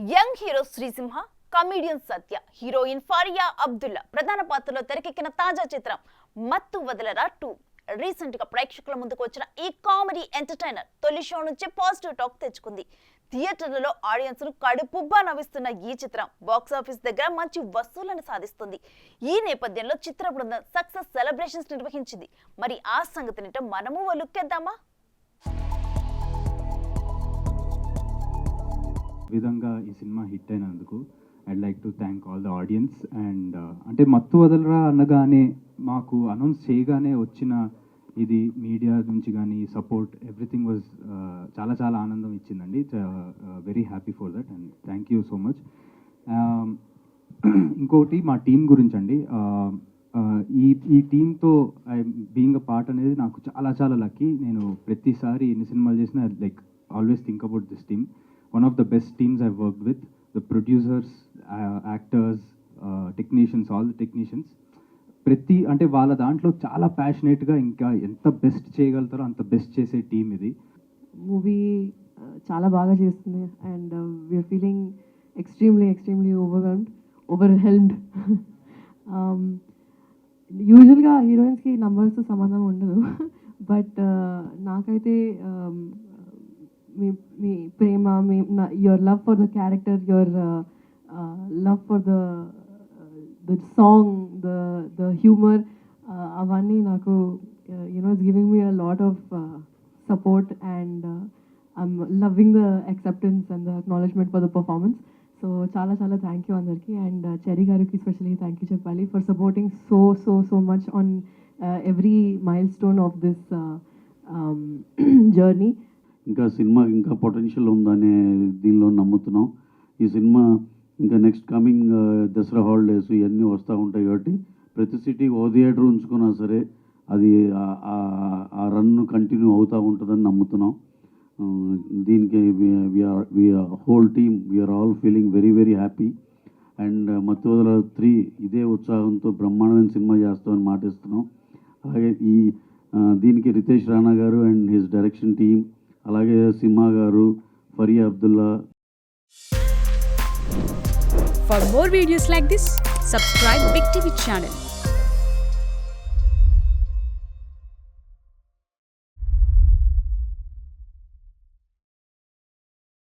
Young hero Srisimha, comedian సత్య, heroine Faria Abdullah ప్రధాన పాత్రలో తెరకెక్కిన తాజా చిత్రం మత్తు వదలరా 2 రీసెంట్ గా ప్రేక్షకుల ముందుకు వచ్చిన ఈ కామెడీ ఎంటర్టైనర్ తొలి షో నుంచే పాజిటివ్ టాక్ తెచ్చుకుంది. థియేటర్లలో ఆడియన్స్ ను కడుపుబ్బా నవ్విస్తున్న ఈ చిత్రం బాక్సాఫీస్ దగ్గర మంచి వసూళ్లను సాధిస్తుంది. ఈ నేపథ్యంలో చిత్ర బృందం సక్సెస్ సెలబ్రేషన్స్ నిర్వహించింది. మరి ఆ సంగతిని మనము ఓ లుక్కేద్దామా? విధంగా ఈ సినిమా హిట్ అయినందుకు I'd like to thank all the audience. And అంటే మత్తు వదలరా అనగానే మాకు అనౌన్స్ చేయగానే వచ్చిన ఇది మీడియా నుంచి కానీ సపోర్ట్ ఎవ్రీథింగ్ వాజ్ చాలా చాలా ఆనందం ఇచ్చిందండి. Very happy for that and thank you so much. ఇంకొకటి మా టీం గురించి అండి, ఈ టీంతో బీయింగ్ అ పార్ట్ అనేది నాకు చాలా చాలా లక్కీ. నేను ప్రతిసారి ఎన్ని సినిమాలు చేసినా like always think about this team. One of the best teams I've worked with, the producers, actors, technicians, all the technicians. ప్రతి అంటే వాళ్ళ దాంట్లో చాలా ప్యాషనేట్గా ఇంకా ఎంత బెస్ట్ చేయగలుగుతారో అంత బెస్ట్ చేసే టీం ఇది. మూవీ చాలా బాగా చేస్తుంది and we're feeling extremely overwhelmed. యూజువల్గా హీరోయిన్స్కి నంబర్స్తో సంబంధం ఉండదు, బట్ నాకైతే మీ ప్రేమ, your love for the character, your love for the song, the humour, అవన్నీ నాకు it's giving me a lot of support and I'm loving the acceptance and the acknowledgement for the performance. So చాలా చాలా thank you అందరికీ. And Cherry గారికి specially thank you చెప్పాలి for supporting so much on every mile stone of this journey. ఇంకా cinema ఇంకా potential ఉందనే దీనిలో నమ్ముతున్నాం. ఈ సినిమా ఇంకా నెక్స్ట్ కమింగ్ దసరా హాలిడేస్ ఇవన్నీ వస్తూ ఉంటాయి కాబట్టి ప్రతి సిటీకి ఓ థియేటర్ ఉంచుకున్నా సరే అది ఆ రన్ కంటిన్యూ అవుతూ ఉంటుందని నమ్ముతున్నాం. దీనికి whole team we are all feeling very happy. And Mathu Vadalara 3 ఇదే ఉత్సాహంతో బ్రహ్మాండమైన సినిమా చేస్తామని మాటిస్తున్నాం. అలాగే దీనికి రితేష్ రాణా గారు అండ్ హిస్ డైరెక్షన్ టీమ్, అలాగే సింహ గారు, Faria Abdullah. For more videos like this, subscribe Big TV channel.